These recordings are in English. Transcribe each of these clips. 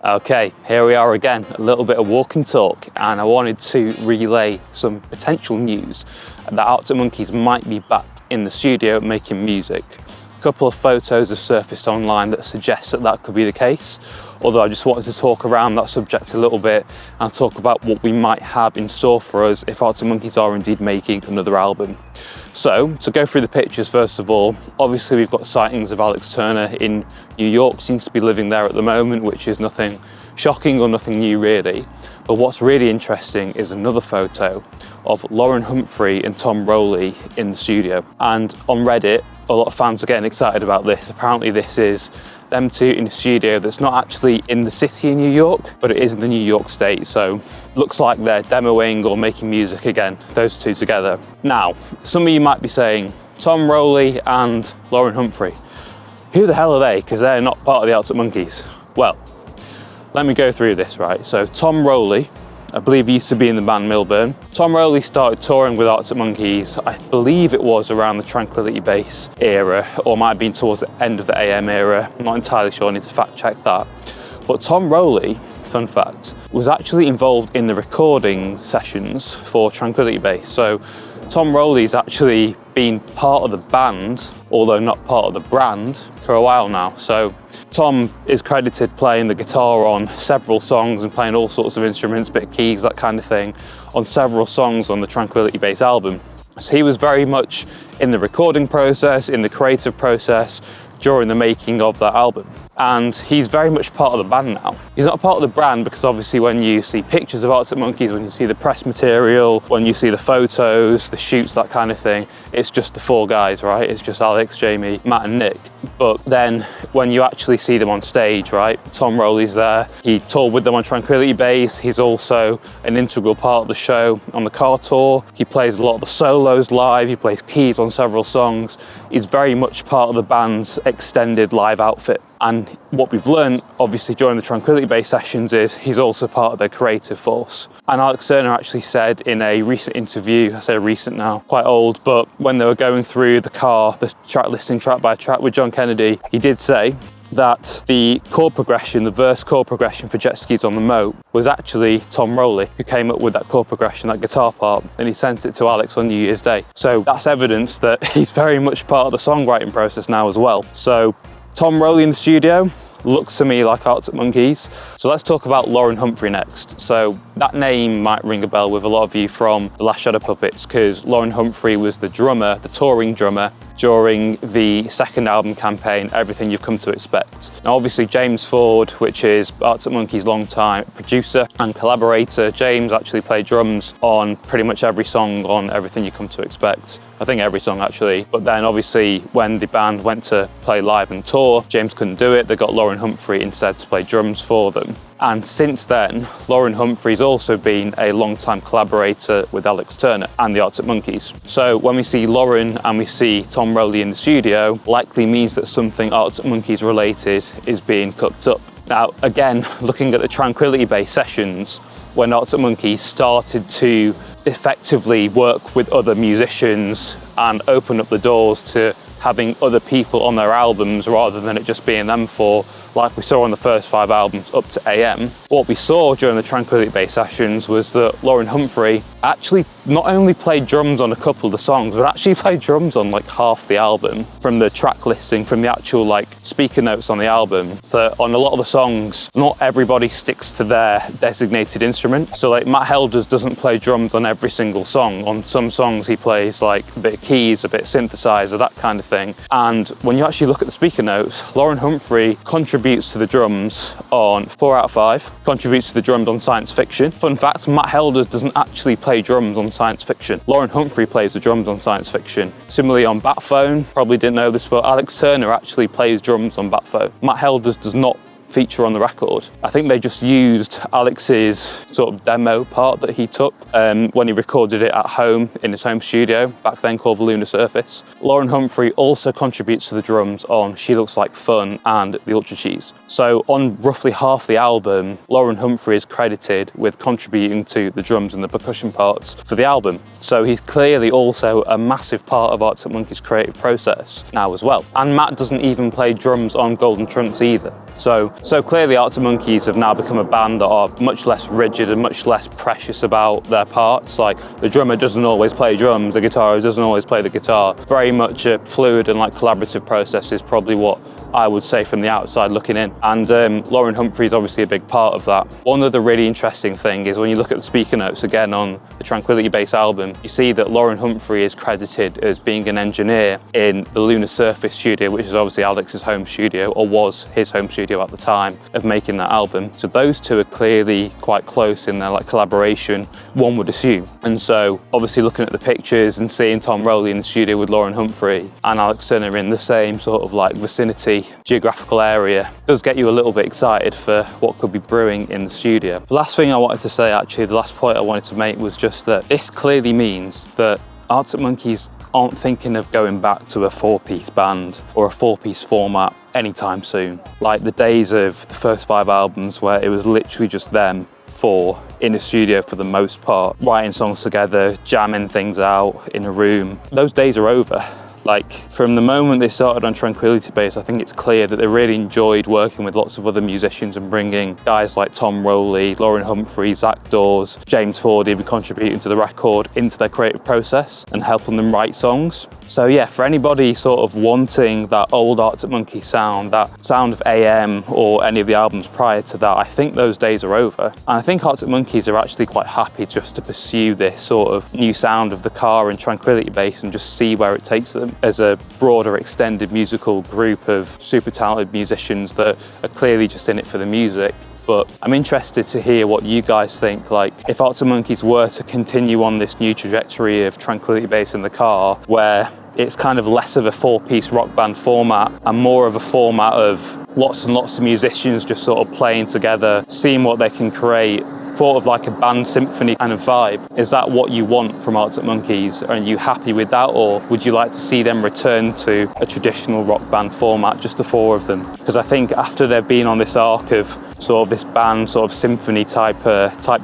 Okay, here we are again, a little bit of walk and talk, and I wanted to relay some potential news that Arctic Monkeys might be back in the studio making music. A couple of photos have surfaced online that suggest that that could be the case, although I just wanted to talk around that subject a little bit and talk about what we might have in store for us if Arctic Monkeys are indeed making another album. So, to go through the pictures first of all, obviously we've got sightings of Alex Turner in New York, seems to be living there at the moment, which is nothing shocking or nothing new really. But what's really interesting is another photo of Loren Humphrey and Tom Rowley in the studio. And on Reddit, a lot of fans are getting excited about this. Apparently this is them two in a studio that's not actually in the city in New York, but it is in the New York state. So looks like they're demoing or making music again, those two together. Now, some of you might be saying, Tom Rowley and Loren Humphrey, who the hell are they? Because they're not part of the Arctic Monkeys. Well, let me go through this, right? So Tom Rowley, I believe he used to be in the band Milburn. Tom Rowley started touring with Arctic Monkeys, I believe it was around the Tranquility Base era, or might have been towards the end of the AM era. I'm not entirely sure, I need to fact check that. But Tom Rowley, fun fact, was actually involved in the recording sessions for Tranquility Base. So Tom Rowley's actually been part of the band, although not part of the brand, for a while now. So Tom is credited playing the guitar on several songs and playing all sorts of instruments, bit of keys, that kind of thing, on several songs on the Tranquility Base album. So he was very much in the recording process, in the creative process, during the making of that album. And he's very much part of the band now. He's not part of the brand because obviously when you see pictures of Arctic Monkeys, when you see the press material, when you see the photos, the shoots, that kind of thing, it's just the four guys, right? It's just Alex, Jamie, Matt and Nick. But then when you actually see them on stage, right? Tom Rowley's there. He toured with them on Tranquility Base. He's also an integral part of the show on the car tour. He plays a lot of the solos live. He plays keys on several songs. He's very much part of the band's extended live outfit. And what we've learned, obviously, during the Tranquility Base sessions is he's also part of their creative force. And Alex Turner actually said in a recent interview, I say recent now, quite old, but when they were going through the car, the track listing track by track with John Kennedy, he did say that the chord progression, the verse chord progression for Jet Skis on the Moat was actually Tom Rowley who came up with that chord progression, that guitar part, and he sent it to Alex on New Year's Day. So that's evidence that he's very much part of the songwriting process now as well. So Tom Rowley in the studio looks to me like Arctic Monkeys. So let's talk about Loren Humphrey next. So that name might ring a bell with a lot of you from The Last Shadow Puppets, because Loren Humphrey was the drummer, the touring drummer, during the second album campaign, Everything You've Come to Expect. Now obviously James Ford, which is Arctic Monkeys' long-time producer and collaborator, James actually played drums on pretty much every song on Everything You Come to Expect. I think every song actually. But then obviously when the band went to play live and tour, James couldn't do it. They got Loren Humphrey instead to play drums for them. And since then, Loren Humphrey's also been a long-time collaborator with Alex Turner and the Arctic Monkeys. So when we see Loren and we see Tom Rowley in the studio, likely means that something Arctic Monkeys related is being cooked up. Now, again, looking at the Tranquility Base sessions, when Arctic Monkeys started to effectively work with other musicians and open up the doors to having other people on their albums rather than it just being them four, like we saw on the first 5 albums up to AM. What we saw during the Tranquility Base sessions was that Loren Humphrey actually not only played drums on a couple of the songs, but actually played drums on like half the album, from the track listing, from the actual like speaker notes on the album. That on a lot of the songs, not everybody sticks to their designated instrument. So like Matt Helders doesn't play drums on every single song. On some songs he plays like a bit of keys, a bit of synthesizer, that kind of thing. And when you actually look at the speaker notes, Loren Humphrey contributes to the drums on 4 out of 5, contributes to the drums on Science Fiction. Fun fact, Matt Helders doesn't actually play drums on Science Fiction. Loren Humphrey plays the drums on Science Fiction. Similarly on Bat Phone, probably didn't know this, but Alex Turner actually plays drums on Bat Phone. Matt Helders does not feature on the record. I think they just used Alex's sort of demo part that he took when he recorded it at home in his home studio, back then called the Lunar Surface. Loren Humphrey also contributes to the drums on She Looks Like Fun and The Ultra Cheese. So on roughly half the album, Loren Humphrey is credited with contributing to the drums and the percussion parts for the album. So he's clearly also a massive part of Arctic Monkeys' creative process now as well. And Matt doesn't even play drums on Golden Trunks either. So clearly Arctic Monkeys have now become a band that are much less rigid and much less precious about their parts. Like the drummer doesn't always play drums, the guitarist doesn't always play the guitar. Very much a fluid and like collaborative process is probably what I would say from the outside looking in. And Loren Humphrey is obviously a big part of that. One other really interesting thing is when you look at the speaker notes again on the Tranquility Base album, you see that Loren Humphrey is credited as being an engineer in the Lunar Surface studio, which is obviously Alex's home studio, or was his home studio at the time of making that album. So those two are clearly quite close in their like collaboration, one would assume. And so obviously looking at the pictures and seeing Tom Rowley in the studio with Loren Humphrey and Alex Turner in the same sort of like vicinity, geographical area, does get you a little bit excited for what could be brewing in the studio. The last thing I wanted to say, actually, the last point I wanted to make was just that this clearly means that Arctic Monkeys aren't thinking of going back to a 4-piece band or a 4-piece format anytime soon. Like the days of the first 5 albums where it was literally just them 4 in a studio for the most part, writing songs together, jamming things out in a room. Those days are over. Like from the moment they started on Tranquility Base, I think it's clear that they really enjoyed working with lots of other musicians and bringing guys like Tom Rowley, Loren Humphrey, Zach Dawes, James Ford even contributing to the record into their creative process and helping them write songs. So yeah, for anybody sort of wanting that old Arctic Monkey sound, that sound of AM or any of the albums prior to that, I think those days are over. And I think Arctic Monkeys are actually quite happy just to pursue this sort of new sound of the car and Tranquility Base and just see where it takes them as a broader extended musical group of super talented musicians that are clearly just in it for the music. But I'm interested to hear what you guys think. Like if Arctic Monkeys were to continue on this new trajectory of Tranquility Base in the car, where it's kind of less of a 4-piece rock band format and more of a format of lots and lots of musicians just sort of playing together, seeing what they can create, sort of like a band symphony kind of vibe. Is that what you want from Arctic Monkeys? Are you happy with that, or would you like to see them return to a traditional rock band format, just the 4 of them? Because I think after they've been on this arc of sort of this band sort of symphony type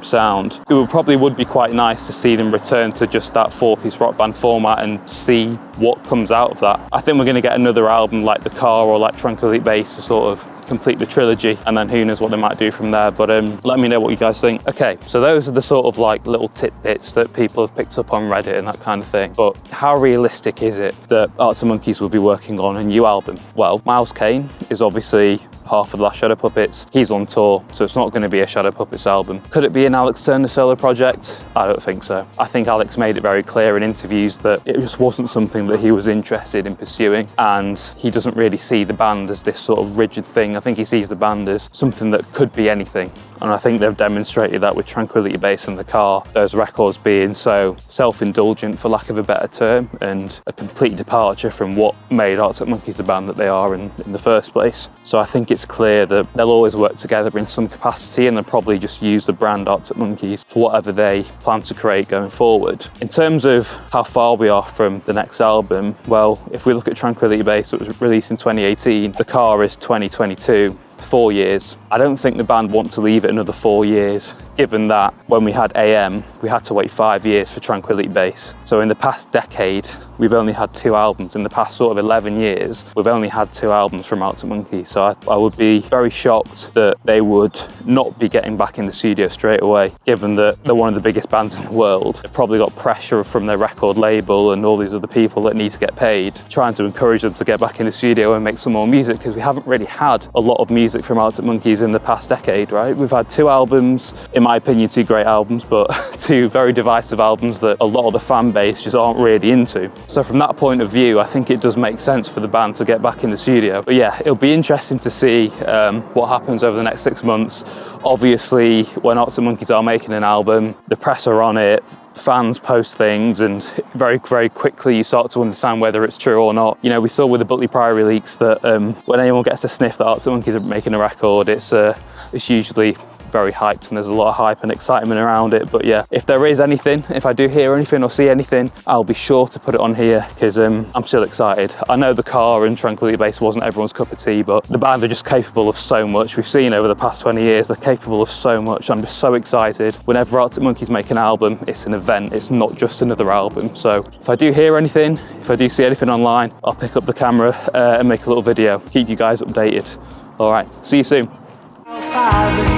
sound, it would be quite nice to see them return to just that 4-piece rock band format and see what comes out of that. I think we're going to get another album like The Car or like Tranquility Base to sort of complete the trilogy, and then who knows what they might do from there. But let me know what you guys think. Okay, so those are the sort of like little tidbits that people have picked up on Reddit and that kind of thing. But how realistic is it that Arctic Monkeys will be working on a new album? Well, Miles Kane is obviously half of the last Shadow Puppets. He's on tour, so it's not going to be a Shadow Puppets album. Could it be an Alex Turner solo project? I don't think so. I think Alex made it very clear in interviews that it just wasn't something that he was interested in pursuing, and he doesn't really see the band as this sort of rigid thing. I think he sees the band as something that could be anything, and I think they've demonstrated that with Tranquility Base and The Car, those records being so self-indulgent, for lack of a better term, and a complete departure from what made Arctic Monkeys the band that they are in the first place. So I think it's clear that they'll always work together in some capacity, and they'll probably just use the brand Arctic Monkeys for whatever they plan to create going forward. In terms of how far we are from the next album, well, if we look at Tranquility Base, it was released in 2018, The Car is 2022. 4 years. I don't think the band want to leave it another 4 years, given that when we had AM, we had to wait 5 years for Tranquility Base. So in the past decade, we've only had 2 albums. In the past sort of 11 years, we've only had 2 albums from Arctic Monkeys. So I would be very shocked that they would not be getting back in the studio straight away, given that they're one of the biggest bands in the world. They've probably got pressure from their record label and all these other people that need to get paid, trying to encourage them to get back in the studio and make some more music, because we haven't really had a lot of music from Arctic Monkeys in the past decade, right? We've had 2 albums, in my opinion 2 great albums, but 2 very divisive albums that a lot of the fan base just aren't really into. So from that point of view, I think it does make sense for the band to get back in the studio. But yeah, it'll be interesting to see what happens over the next 6 months. Obviously, when Arctic Monkeys are making an album, the press are on it, fans post things, and very, very quickly you start to understand whether it's true or not. You know, we saw with the Butley Priory leaks that when anyone gets a sniff that Arctic Monkeys are making a record, it's usually very hyped, and there's a lot of hype and excitement around it. But yeah, if there is anything, if I do hear anything or see anything, I'll be sure to put it on here, because I'm still excited. I know The Car and Tranquility Base wasn't everyone's cup of tea, but the band are just capable of so much. We've seen over the past 20 years, they're capable of so much. I'm just so excited. Whenever Arctic Monkeys make an album, it's an event. It's not just another album. So if I do hear anything, if I do see anything online, I'll pick up the camera and make a little video, keep you guys updated. All right, see you soon. Five